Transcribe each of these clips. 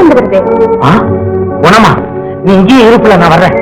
வந்துருது. குணமா, நீ இங்கேயே இருப்புல, நான் வர்றேன்.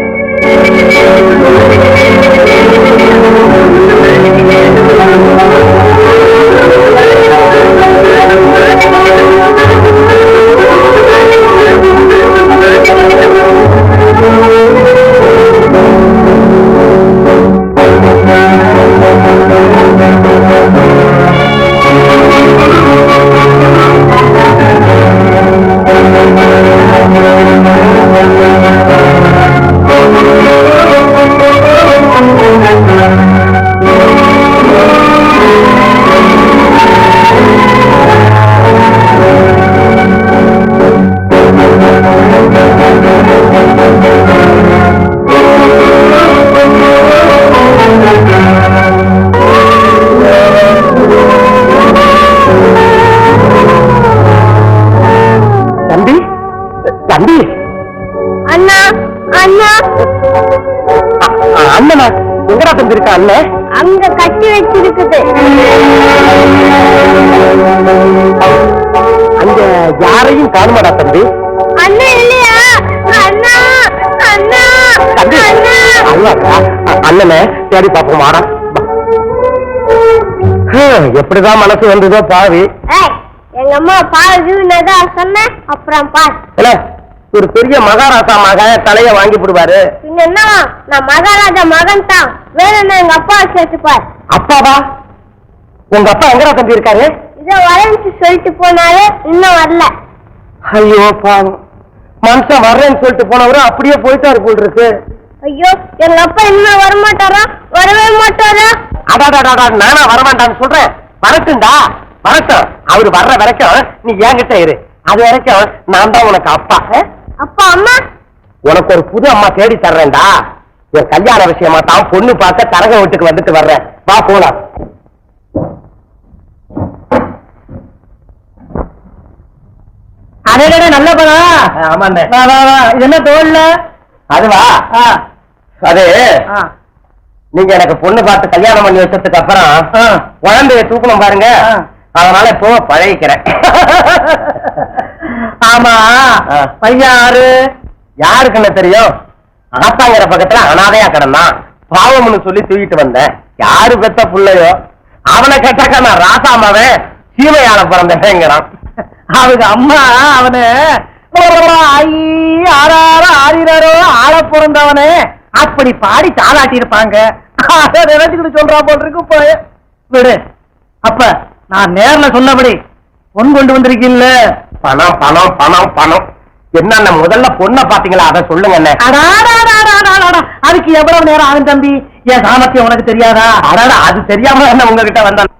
அங்க கட்டி வச்சிருக்குது. அங்க யாரையும் காணுமாடா தம்பி? அண்ணா இல்லையா? அண்ணா அண்ணா அண்ணனை தேடி பாப்போம். வாடா. எப்படிதான் மனசு வந்ததோ பாவி. எங்க அம்மா பாருதான் சொன்ன. அப்புறம் பாரு, ஒரு பெரிய மகாராஜா மக தலைய வாங்கி போடுவாரு. என்ன, நான் மகாராஜா மகன் தான். வேற என்ன, எங்க அப்பா சேர்த்துப்பார். அப்பாவா? உங்க அப்பா எங்கடா தம்பி இருக்காரு? இத வரேன்னு சொல்லிட்டு போனாரு, இன்னும் வரல. ஐயோ பாவம், மனுஷன் வர்றேன்னு சொல்லிட்டு போனவரு அப்படியே போயிட்டாரு போல் இருக்கு. ஐயோ, எங்க அப்பா இன்னும் வரமாட்டாரா? வரவே மாட்டாரா? அடாடாடா, நானா வரமாட்டான்னு சொல்றேன். வரட்டும்டா, வரட்டும். அவரு வர்ற வரைக்கும் நீ என்கிட்ட இரு. அது வரைக்கும் நான் தான் உனக்கு அப்பா. அப்பா அம்மா? உனக்கு ஒரு புது அம்மா தேடி தர்றேன்டா. என் கல்யாண விஷயமா தான் பொண்ணு பார்த்த தரக வீட்டுக்கு வந்துட்டு வர்றேன். வா போலாம். அதே நல்ல படம். ஆமாண்ணே. என்ன தோல்ல? அதுவா? அது நீங்க எனக்கு பொண்ணு பார்த்து கல்யாணம் பண்ணி வச்சதுக்கு அப்புறம் குழந்தைய தூக்கணும் பாருங்க. அதனால இப்போ பழகிக்கிறேன். ஆமா, பையன் யாரு? யாருக்குன்னு தெரியும்? ஆத்தாங்கிற பக்கத்துல அனாதையா கிடந்தான். பாவம்னு சொல்லி தூக்கிட்டு வந்தேன். யாரு பெத்த புள்ளையோ அவனை கேட்டாக்க நான் ராசாமாவே சீமையால பிறந்தேங்கிறான். அவங்க அம்மா அவனு ஆறாரோ ஆள பிறந்தவனே அப்படி பாடி தாளாட்டி இருப்பாங்க. நினைச்சுக்கிட்டு சொல்றா போல் இருக்கு. போய் விடு. அப்ப நான் நேர்ல சொன்னபடி பொன் கொண்டு வந்திருக்கீல்ல? பணம் பணம் பணம் பணம். என்ன முதல்ல பொண்ணை பாத்தீங்களா? அதை சொல்லுங்க. அதுக்கு எவ்வளவு நேரம் ஆகும் தம்பி? என் சாமர்த்தியம் உனக்கு தெரியாதா? அடாடா, அது தெரியாம என்ன உங்ககிட்ட வந்தான்.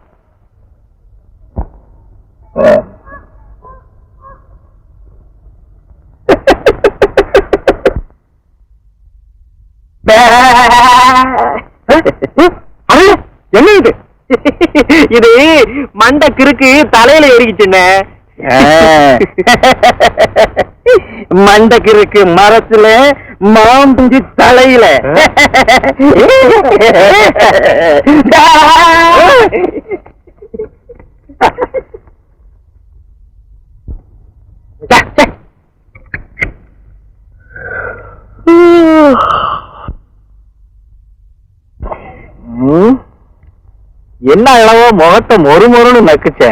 என்ன இது? இது மண்டை கிறுக்கு தலையில ஏறிக்கிச்சுன்னு. மண்டக்கு இருக்கு மரத்துல மாம்புஞ்சி தலையில. என்ன அளவோ முகத்தை மொறு மொறுன்னு நக்குச்ச.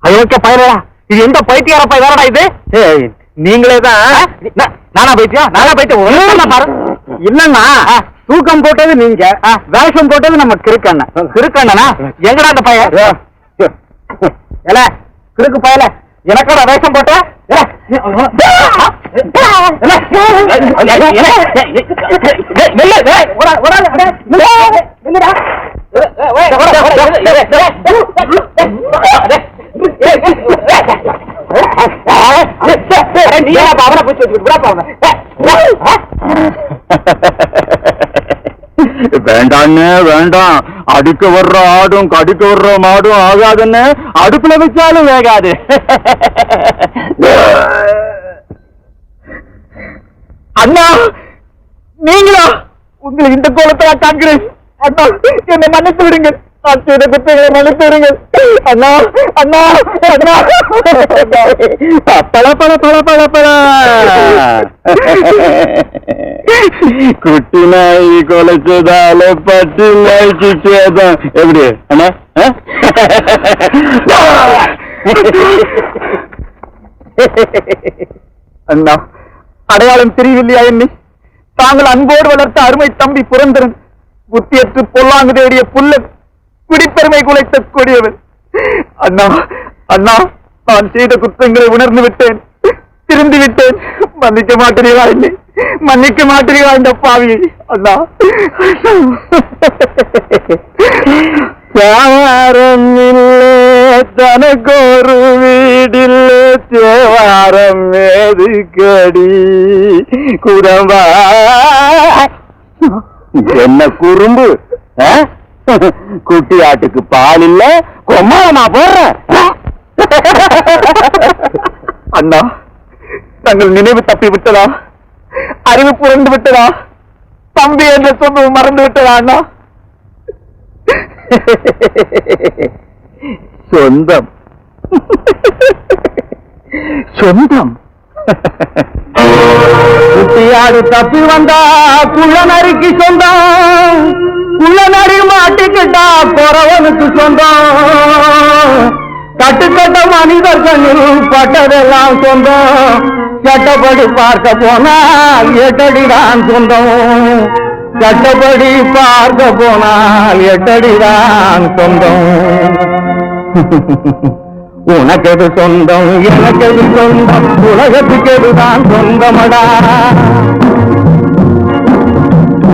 அது பயனடா. இது எந்த பைத்தியார பயனடா இது? நீங்களே தான். நானா பைத்தியம்? நானா பைத்தியம் பாரு. இல்லன்னா தூக்கம் போட்டது நீங்க, வேஷம் போட்டது நம்ம கிறுக்கண்ண. கிறுக்கண்ணனா எங்கடா அந்த பையன்? ஏல கிறுக்கு பயல, எனக்கோட வேஷம் போட்ட? வேண்டான்னு வேண்டாம். அடிக்க வர்ற ஆடும் கடிக்க வர்ற மாடும் ஆகாதுன்னு அடுப்புல வச்சாலும் வேகாது. அண்ணா நீங்களா? உங்களுக்கு இந்த கோலத்தை காண்கிறேன். அண்ணா என்னை மன்னித்து விடுங்கள். நான் செய்த குற்றங்களை மன்னித்திருங்கள் அண்ணா அண்ணா அண்ணா. பல பல பல பல பல குட்டி நாய் கொலைச்சதால பட்டு நாய்க்கு சேதம் எப்படி அண்ணா? அண்ணா அடையாளம் தெரியவில்லையா என்னை? தாங்கள் அன்போடு வளர்த்த அருமை தம்பி புரந்தரன், புத்தியற்று பொல்லாங்கு தேடிய புல்லன், குடிப்பெருமை குலைத்த கொடியவன். அண்ணா அண்ணா, நான் செய்த குற்றங்களை உணர்ந்து விட்டேன், திருந்தி விட்டேன். மன்னிக்க மாட்டீர்களா என்னை? மன்னிக்க மாட்டீர்களா இந்த பாவியை? அண்ணா சாரம் இல்லே தனக்கொரு வீடில்லே தேவாரம் மேது கடி குரம்பா. என்ன குறும்பு? குட்டி ஆட்டுக்கு பால் இல்ல, கொம்மால நான் போடுறேன். அண்ணா, தங்கள் நினைவு தப்பி விட்டதா? அறிவு புரண்டு விட்டதா? தம்பி என்ற சொந்தம் மறந்து விட்டதா? அண்ணா சொந்தம் சொந்தம் குட்டியாடு தப்பி வந்தா குள்ளநரிக்கு சொந்தம், குள்ளநரி மாட்டிக்கிட்டா குறவனுக்கு சொந்தம். கட்டுக்கட்ட மனிதர் கண்ணில் பட்டதெல்லாம் சொந்தம், சட்டப்படி பார்க்க போனால் எட்டடிதான் சொந்தம். சட்டப்படி பார்க்க போனால் எட்டடிதான் சொந்தம். உனக்கெது சொந்தம் எனக்கெது சொந்தம், உலகத்துக்கு எதுதான் சொந்தமடா.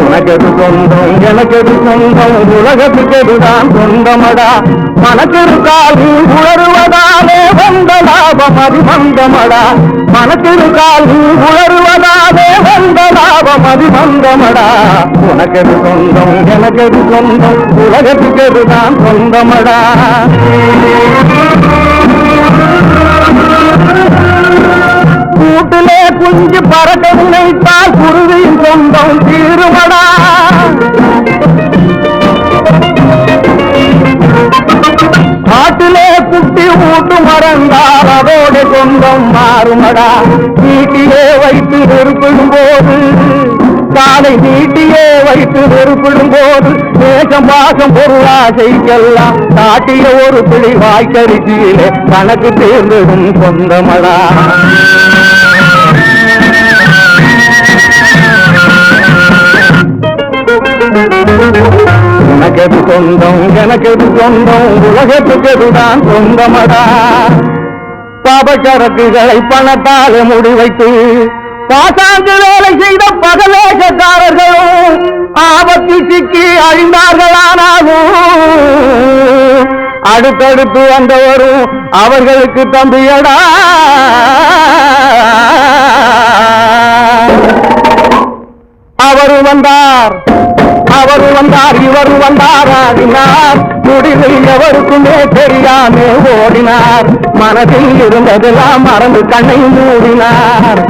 உனக்கெது சொந்தம் எனக்கெது சொந்தம், உலகத்துக்கு எதுதான் சொந்தமடா. மனத்திருக்கால் உணர்வதாலே வந்த லாபம் அது வந்தமடா. மனத்திருக்கால் உணர்வதாலே வந்த லாபம் அது வந்தமடா. உனக்கெது சொந்தம் எனக்கெது சொந்தம், உலகத்துக்கு எதுதான் சொந்தமடா. கூட்டிலே குஞ்சு பறக்க நினைத்தால் குருவியின் சொந்தம் தீருமடா. காட்டிலே குட்டி ஊட்டு மறந்தால் அதோட சொந்தம் மாறுமடா. நீட்டியே வைத்து நெருப்பிடும் போது, காலை நீட்டியே வைத்து நெருப்பிடும் போது, நேசம் பாசம் பொருளாசைக்கெல்லாம் காட்டிய ஒரு பிடி வாய்க்கரிசியிலே கணக்கு தேர்ந்ததும் சொந்தமடா. உனக்கெது சொந்தம் எனக்கெது சொந்தம், உலகத்துக்கு எதுதான் சொந்தமடா. பாபச்சரக்குகளை பணத்தாலே முடிவைத்து பாசாங்கு வேலை செய்த பகவேஷக்காரர்களும் ஆபத்தில் சிக்கி அழிந்தார்களானாலும், அடுத்தடுத்து வந்தவரும் அவர்களுக்கு தம்பியடா. அவரு வந்தார் அவரு வந்தார் இவரு வந்தாராடினார், முடிவில் எவருக்குமே தெரியாமே ஓடினார். மனதில் இருந்ததெல்லாம் மறந்து கண்ணை மூடினார்.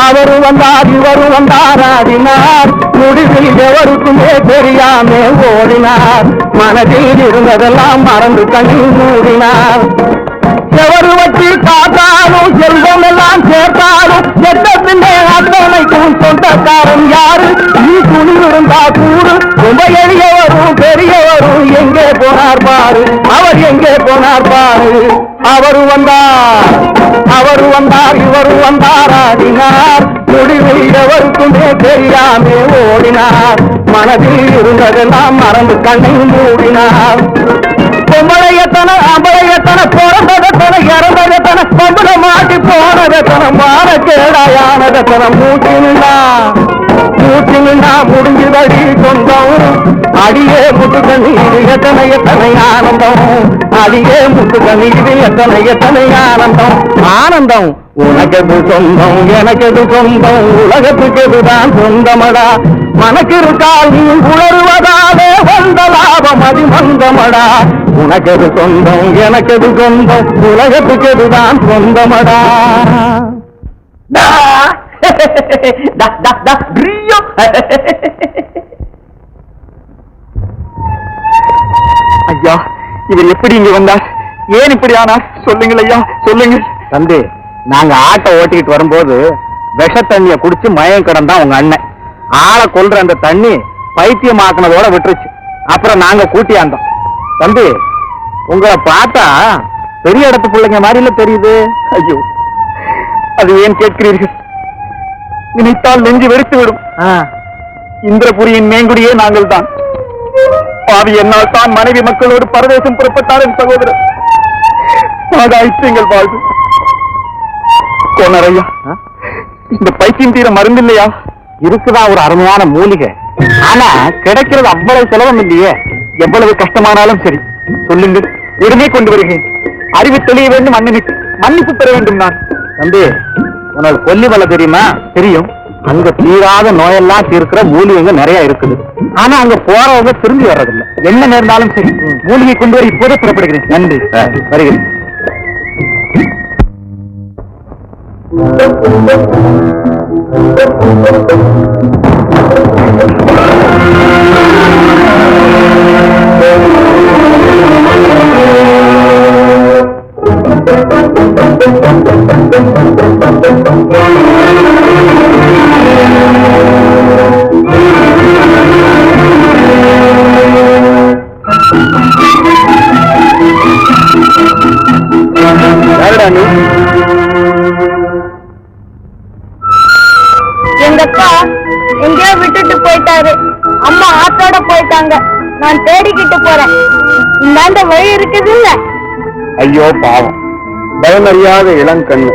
அவரு வந்தார் இவரு வந்தாராடினார், முடிவில் எவருக்குமே தெரியாமே ஓடினார். மனதில் இருந்ததெல்லாம் மறந்து கண்ணை மூடினார். எவரு வச்சு காத்தாலும் செல்வம் எல்லாம் சேர்த்தாலும் எந்த பின்னே அத்தனைக்கும் சொந்தக்காரன் யாரு? நீ துணிவிருந்தா கூறு, ரொம்ப எளியவரும் பெரியவரும் எங்கே போனார் பாரு, அவர் எங்கே போனார் பாரு. அவரு வந்தார் இவரு வந்தாராடினார், முடிவில் எவருக்குமே தெரியாமே ஓடினார். மனதில் இருந்ததெல்லாம் மறந்து கண்ணை மூடினார். பொம்பளையத்தனை அம்பளையத்தனை பிறந்ததத்தனை இறந்ததத்தனை பொம்பள மாட்டி போனதத்தனை மான கேடாயானதத்தனை மூட்டி நின்னா முடிஞ்சுதடி சொந்தம். அடியே முட்டு கண்ணீர் எத்தனை எத்தனை ஆனந்தம், அடியே முட்டு கண்ணீர் எத்தனை எத்தனை ஆனந்தம். ஆனந்தம் உனக்கெது சொந்தம் எனக்கெது சொந்தம், உலகத்துக்கு எதுதான் சொந்தமடா. மனக்கிருக்கால் நீ உணர்வதாலே வந்த லாபம் அது வந்தமடா. உனக்கெது சொந்தம் எனக்கெது சொந்தம், உலகத்துக்கு எதுதான் சொந்தமடா. ஐயா, இவர் எப்படி இங்க வந்தார்? ஏன் இப்படி ஆனார்? சொல்லுங்கள் ஐயா, சொல்லுங்க. தம்பி, நாங்க ஆட்டோ ஓட்டிக்கிட்டு வரும்போது விஷ தண்ணிய குடிச்சு மயம் கிடந்தான் உங்க அண்ணன். ஆளை கொல்ற அந்த தண்ணி பைத்தியமாக்குனதோட விட்டுருச்சு. அப்புறம் நாங்க கூட்டியாந்தோம். தம்பி, உங்களை பார்த்தா பெரிய இடத்து பிள்ளைங்க மாதிரில தெரியுது. ஐயோ, அது ஏன் கேட்கிறீர்கள்? நினைத்தால் நெஞ்சு வெறுத்து விடும். இந்திரபுரியின் மேங்குடியே நாங்கள் தான். பாவி என்னால் தான் மனைவி மக்களோடு பரதேசம் புறப்பட்டார் என் சகோதரர். ஆகாயிற்று எங்கள் வாழ்வு. கோனரையா, இந்த பைத்தியம் தீர மருந்து இல்லையா? இருக்குதா ஒரு அருமையான மூலிகை. ஆனா கிடைக்கிறது அவ்வளவு செலவம் இல்லையே. எவ்வளவு கஷ்டமானாலும் சரி, சொல்லுங்கள், உடனே கொண்டு வருகிறேன். அறிவு தெளிய வேண்டும் அண்ணனுக்கு, மன்னிப்பு பெற வேண்டும் நான். தம்பி, உனக்கு கொல்லிமலை தெரியுமா? தெரியும். அங்க தீராத நோயெல்லாம் தீர்க்கிற மூலிகைங்க நிறைய இருக்குது. ஆனா அங்க போறவங்க திரும்பி வர்றதில்லை. என்ன நேர்ந்தாலும் சரி, மூலிகை கொண்டு வர இப்போதே புறப்படுகிறேன். நன்றி, வருகிறேன். எங்க அப்பா எங்கேயோ விட்டுட்டு போயிட்டாரு. அம்மா ஆத்தோட போயிட்டாங்க. நான் தேடிக்கிட்டு போறேன். இந்தாண்ட வழி இருக்குது இல்ல? ஐயோ பாவம், பயமறியாத இளங்கண்ணு.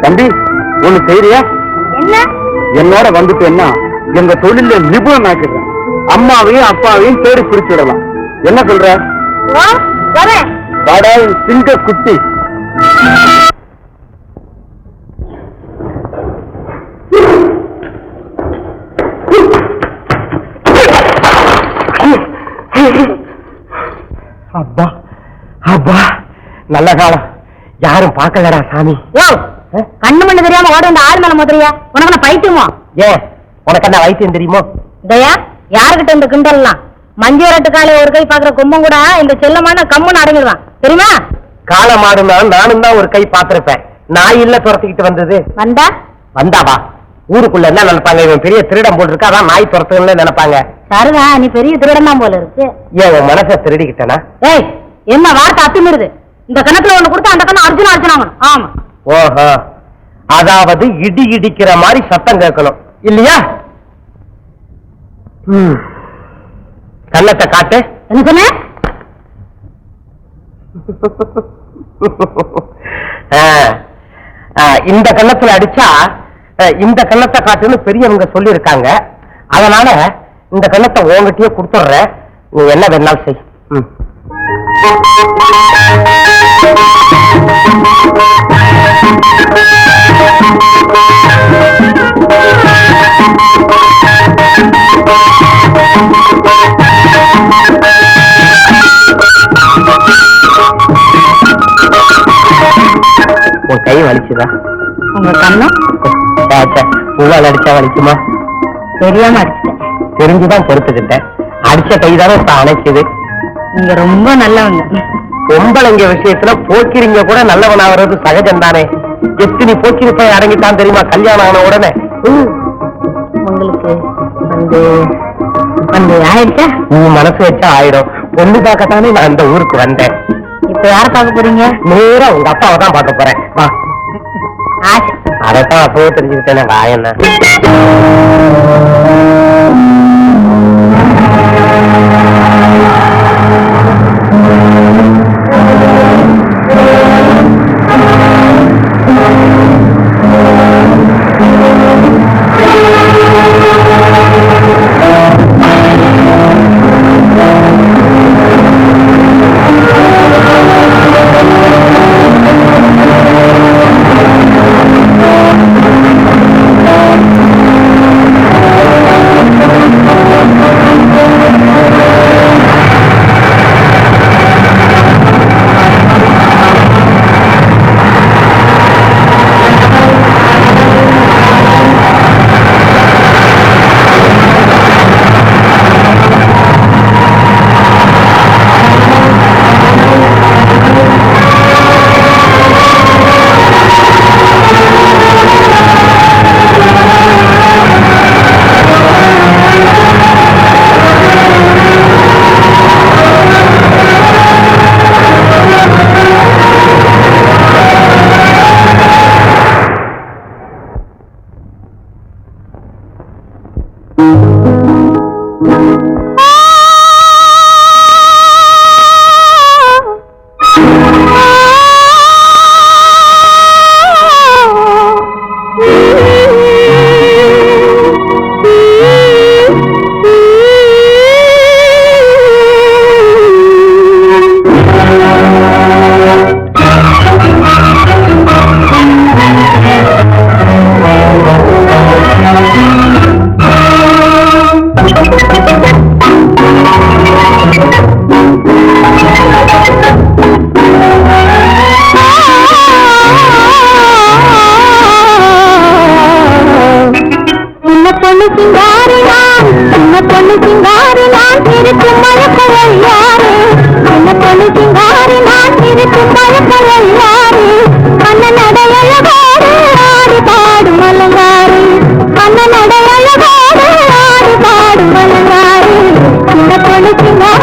தம்பி, ஒண்ணு செய்யறியா? என்ன? என்னோட வந்துட்டேன்னா எங்க தொழில நிபுணன் ஆக்கிடுறேன். அம்மாவையும் அப்பாவையும் தேடி பிடிச்சிடலாம். என்ன சொல்ற? வரேன். சிங்க குட்டி. அப்பா அப்பா, நல்ல காலம். யாரும் பார்க்கலடா சாமி. கண்ணு மண்ணு தெரியாம ஓட இந்த ஆள் மேல முதலியா? உனக்கு நான் பைத்தியமோ? ஏன், உனக்கு என்ன வைத்தியம் தெரியுமோ? தயா, யாருகிட்ட இந்த கிண்டல்லாம்? மஞ்சு வரட்டு காலை ஒரு கை பாக்குற கும்பம் கூட இந்த செல்லமான கம்முன்னு அடங்கிடுவான் தெரியுமா? காலை மாடுனா நானும் தான் ஒரு கை பார்த்திருப்பேன். நாய் இல்ல துரத்திக்கிட்டு வந்தது. வந்தாவா? ஊருக்குள்ள என்ன நினைப்பாங்க? இவன் பெரிய திருடம் போல் இருக்கு, அதான் நாய் துரத்துன்னு நினைப்பாங்க. சருதா, நீ பெரிய திருடம் தான் போல இருக்கு. ஏன் உன் மனசை திருடிக்கிட்டனா? ஏய், என்ன வார்த்தை அத்துமிடுது? இந்த கணக்குல ஒண்ணு கொடுத்தா அந்த கண்ணு அர்ஜுனா அர்ஜுனாங்க. ஆமா. ஓஹோ, அதாவது இடி இடிக்கிற மாதிரி சத்தம் கேட்கணும் இல்லையா? கண்ணத்தை காட்டு. என்ன சொன்ன? இந்த கண்ணத்துல அடிச்சா இந்த கண்ணத்தை காட்டுன்னு பெரியவங்க சொல்லி இருக்காங்க. அதனால இந்த கண்ணத்தை உங்ககிட்டயே கொடுத்துடுறேன். நீ என்ன வேணாலும் செய். உன் கை வலிச்சுதா? உங்க கண்ணம் பூவால் அடிச்சா வலிக்குமா? தெரியாம அடிச்சுட்டேன். தெரிஞ்சுதான் பொறுத்துக்கிட்டேன். அடிச்ச கைதானே இப்ப அணைக்குது. நீங்க ரொம்ப நல்லவங்க. பொம்பளைங்க விஷயத்துல போக்கிரிங்க கூட நல்லவனாகிறது சகஜம் தானே. எத்தனை போக்கிரி போய் அடங்கிட்டான் தெரியுமா கல்யாணம் ஆன உடனே? உங்களுக்கு வந்து ஆயிடுச்சா? நீ மனசு வச்சா ஆயிடும். பொண்ணு பார்க்கத்தானே நான் அந்த ஊருக்கு வந்தேன். இப்ப யார பார்க்க போறீங்க? நேரா உங்க அப்பாவை தான் பார்க்க போறேன். வா. அதைத்தான் அப்பவே தெரிஞ்சுக்கிட்டேன். வாயண்ணா. சிரிக்கும் மயக்கவள் யாரு சின்ன பொண்ணு சிங்காரி நான் சிரிக்கும் மயக்கவள் யாரு கண்ணன் அடையழகோடு ஆடி பாடும் மலங்காரு கண்ணன் அடையழகோடு ஆடி பாடும் மலங்காரு சின்ன பொண்ணு சிங்காரி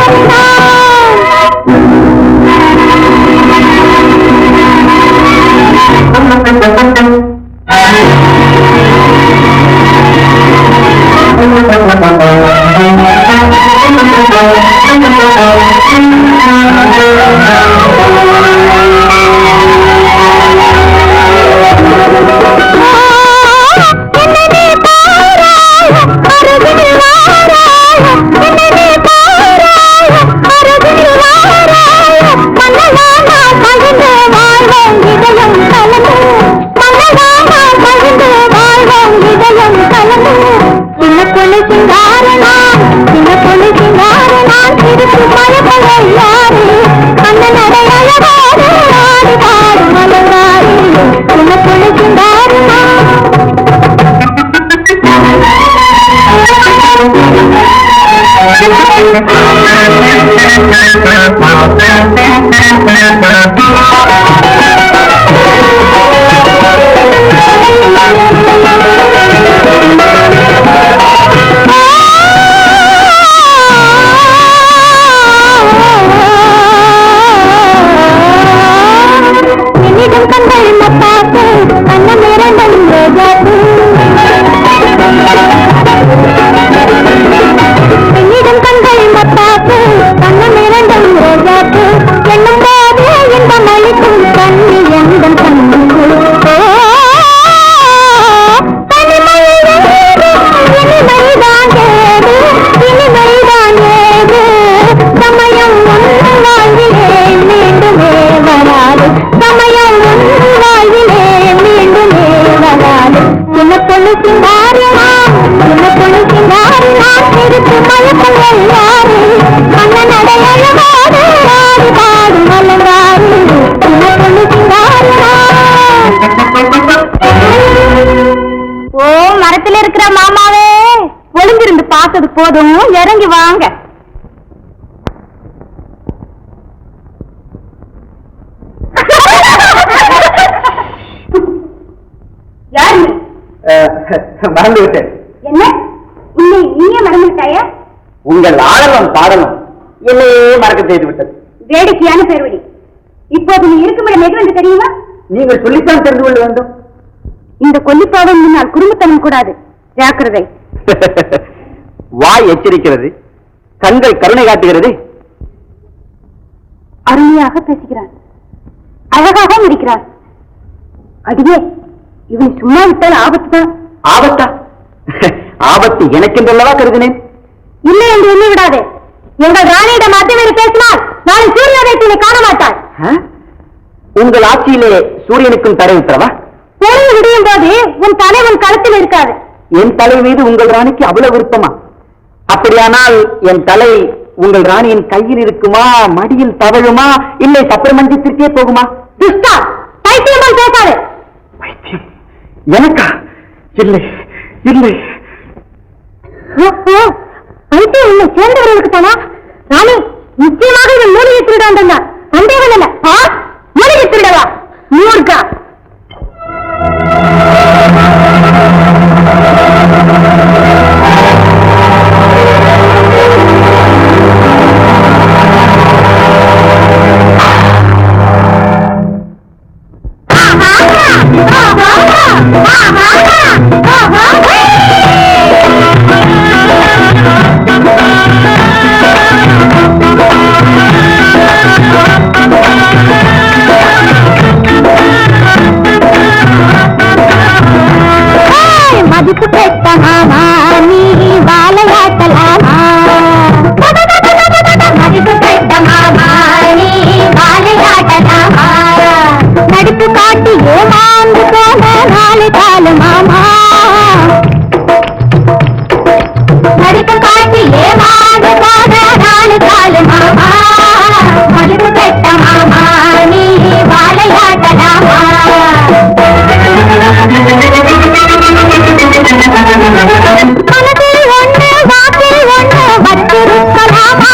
போதும் இறங்கி வாங்க யாரு மறந்து விட்டேன் என்ன உன்னை நீயே மறந்துட்டாயா உங்கள் ஆடலும் பாடலும் என்னையே மறக்க செய்து விட்டது வேடிக்கையான பெருவடி இப்போது நீ இருக்கும் இடம் எது என்று தெரியுமா நீங்கள் சொல்லித்தான் தெரிந்து கொள்ள வேண்டும் இந்த கொல்லிப்பாவன் முன்னால் குடும்பத்தனம் கூடாது ஜாக்கிரதை வாய் எச்சரிக்கிறது கண்கள் கருணை காட்டுகிறது அருமையாக பேசுகிறான் அழகாகவும் இருக்கிறான் அடியே இவன் சும்மா விட்டால் ஆபத்து தான் ஆபத்தா ஆபத்து எனக்கென்றல்லவா கருதினேன் இல்லை என்று எண்ணி விடாதே எங்கள் ராணியிடம் அத்துமீறி பேசினால் நாளை சூரியோதயத்தினை காண மாட்டாள் உங்கள் ஆட்சியிலே சூரியனுக்கும் தடை உத்தரவா பொருள் விடியும் போது உன் தலைவன் களத்தில் இருக்காது என் தலை மீது உங்கள் ராணிக்கு அவ்வளவு விருப்பமா அப்படியானால் என் தலை உங்கள் ராணியின் கையில் இருக்குமா மடியில் தவழுமா இல்லை சத்திரமஞ்சத்திற்கே போகுமா துஷ்டா பைத்தியமாக பேசாது பைத்தியம் எனக்கா இல்லை இல்லை பைத்தியம் உன்னை சேர்ந்தவர்களுக்கு தானா ராணி நிச்சயமாக இவன் மூலிகை திருடான் தான் சந்தேகம் இல்ல மூலிகை திருடவா மூர்க்கா மதிப்பு பெற்ற மாமா நீ வாழையாட்டலாமா மதிப்பு பெற்ற மாமா நீ வாழையாட்டலாமா நடிப்பு காட்டி ஏமாந்து போன நாலு காலு மாமா நடிப்பு காட்டி ஏமாந்து போன நாலு காலு மாமா மதிப்பு பெற்ற மாமா நீ வாழையாட்டலாமா மனதில் ஒன்று வாக்கில் ஒன்று வச்சிருக்கலாமா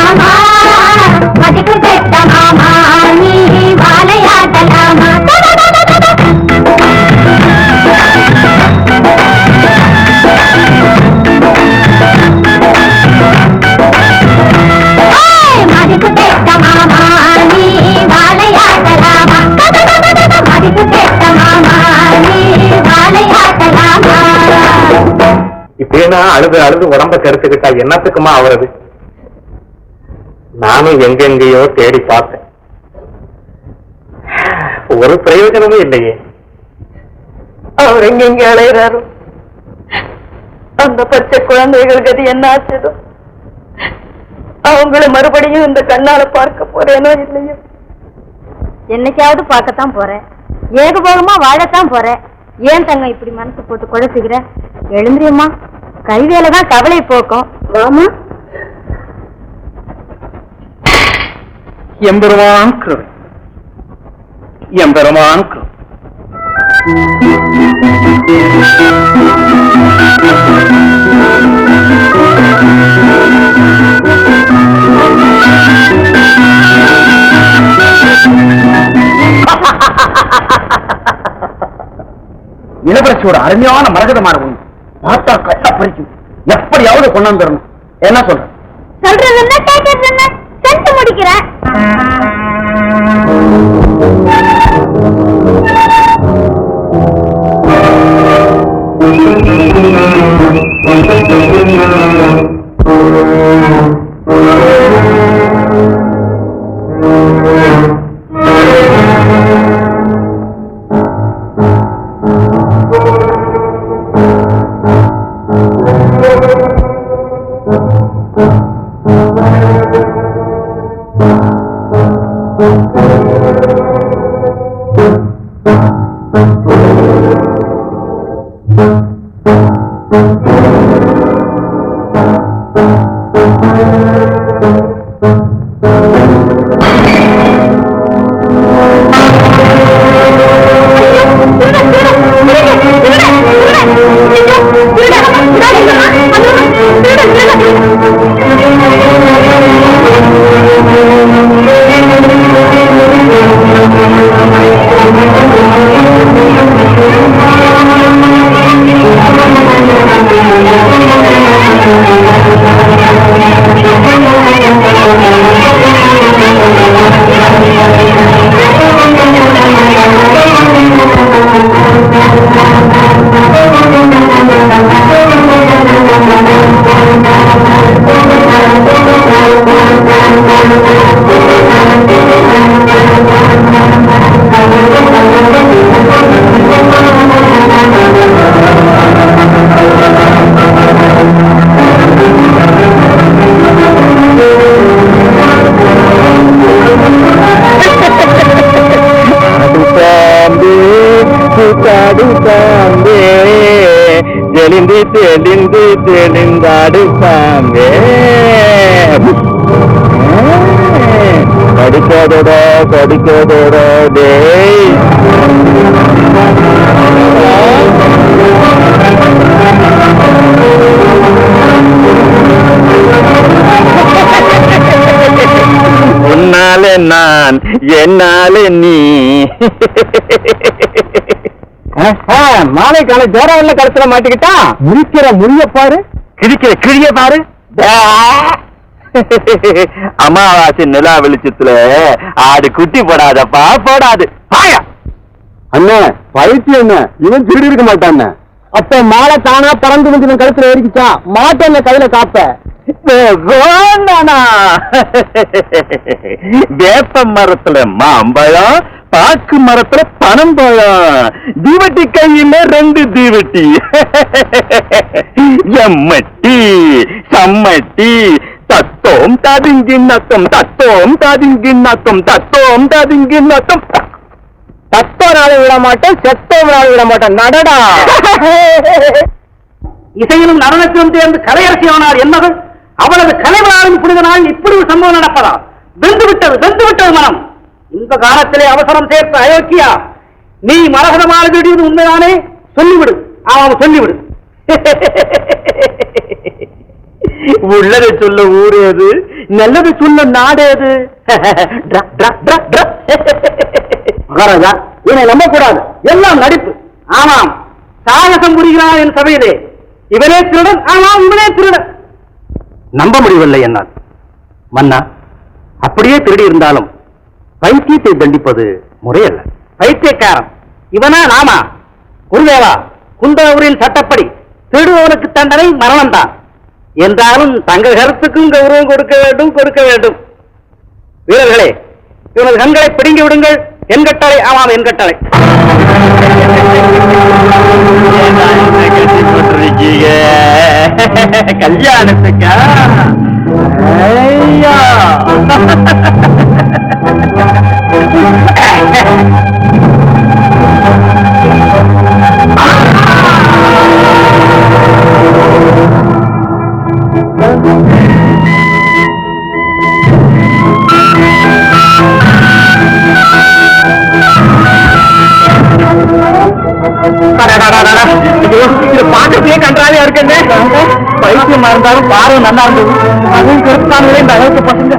மாமா மதிப்பு பெற்ற மாமா நீ வாழையாடலாமா மதிப்பு பெற்ற மாமா நீ வாழையாடலாமா மதிப்பு பெற்ற மாமா நீ வாழையாடலாமா. இப்படின்னா அழுது அழுது உடம்ப கெடுத்துக்கிட்டா என்னத்துக்குமா அவரது? நானும் எங்கெங்கேயோ தேடி பார்த்தேன், ஒரு பிரயோஜனமும் இல்லையே. அவர் எங்கெங்க அலைகிறாரு? அந்த பச்சை குழந்தைகளுக்கு அது என்ன ஆச்சதோ? அவங்கள மறுபடியும் இந்த கண்ணால பார்க்க போறேனோ இல்லையோ? என்னைக்காவது பார்க்கத்தான் போறேன், ஏகபோகமா வாழத்தான் போறேன். ஏன் தங்க இப்படி மனசு போட்டு குழச்சுக்கிற? எழுந்திரியம்மா, கைவேலைதான் கவலை போக்கும். வாமா. எம்பெருமான் கிருபை, எம்பெருமான் கிருபை. இளவரசியோட அருமையான மரகதமான ஒண்ணு பார்த்தா கட்ட பறிக்கும், எப்படியாவது கொண்டு வந்துடணும். என்ன சொல்ற? சொல்றது என்ன கேட்கறது என்ன? சென்று முடிக்கிறேன். தெளிந்து தெளிந்து தெளிந்தாடு சாங்கே படிக்காதோட படிக்காதோட டேய் உன்னாலே நான் என்னாலே நீ மாலை கால ஜோராவில் கழுத்துல மாட்டிக்கிட்டா முழிக்கிற முழிய பாரு, கிழிக்கிற கிழிய பாரு. அமாவாசை நிலா வெளிச்சத்துல ஆடு குட்டி போடாதப்பா போடாது. பாயா அண்ணன் பயிற்சி என்ன இவன் திருடி இருக்க மாட்டான். அப்ப மாலை தானா பறந்து வந்து கழுத்துல ஏறிக்கிச்சா மாட்டேன் கையில காப்ப வேப்ப மரத்துல மாம்பழம், பாக்கு மரத்துல பனம்பழம், தீவட்டி கையில 2 தீவட்டி. எம்மட்டி சம்மட்டி தத்தோம் ததுங்கி நத்தம் தத்தோம் ததுங்கி நத்தம் தத்தோம் ததுங்கி நத்தம். தத்தோனால விட மாட்டேன், செத்தோனால விட மாட்டேன். நடடா. இசையிலும் நடனத்திலும் சேர்ந்து கலையரசியானார் என்பது அவளது கலைவளாலும் புனித நாள் இப்படி ஒரு சம்பவம் நடப்பதா? வெந்து விட்டது மனம். இந்த காலத்திலே அவசரம் சேர்த்த அயோக்கியா, நீ மரகதமாக விடுவது உண்மைதானே? சொல்லிவிடு, அவன் சொல்லிவிடு. உள்ளதை சொல்ல ஊரேது, நல்லது சொல்ல நாடேது மகாராஜா இவனை நம்ப கூடாது, எல்லாம் நடிப்பு. ஆமாம், சாகசம் புரிகிறான் என் சபையிலே. இவனே திருடன், ஆமாம் இவனே திருடன். நம்ப முடியவில்லை என்னால். மன்னா, அப்படியே திருடி இருந்தாலும் பைத்தியத்தை தண்டிப்பது முறையல்ல. பைத்தியக்காரன் இவனா நாமா? குருதேவா, குந்தவூரின் சட்டப்படி திருடுவனுக்கு தண்டனை மரணம் தான். என்றாலும் தங்கள் கருத்துக்கும் கௌரவம் கொடுக்க வேண்டும். வீரர்களே, இவனது கண்களை பிடுங்கி விடுங்கள். என் கட்டளை. ஆமாம், என் கட்டளை. கல்யாணத்துக்கா? ஐயா பாக்கத்தையே கன்றாவியா இருக்குங்க. பைத்தியமா இருந்தாலும் பார்வை நல்லா இருந்தது. அதுவும் கருத்தானே இந்த அளவுக்கு பசங்க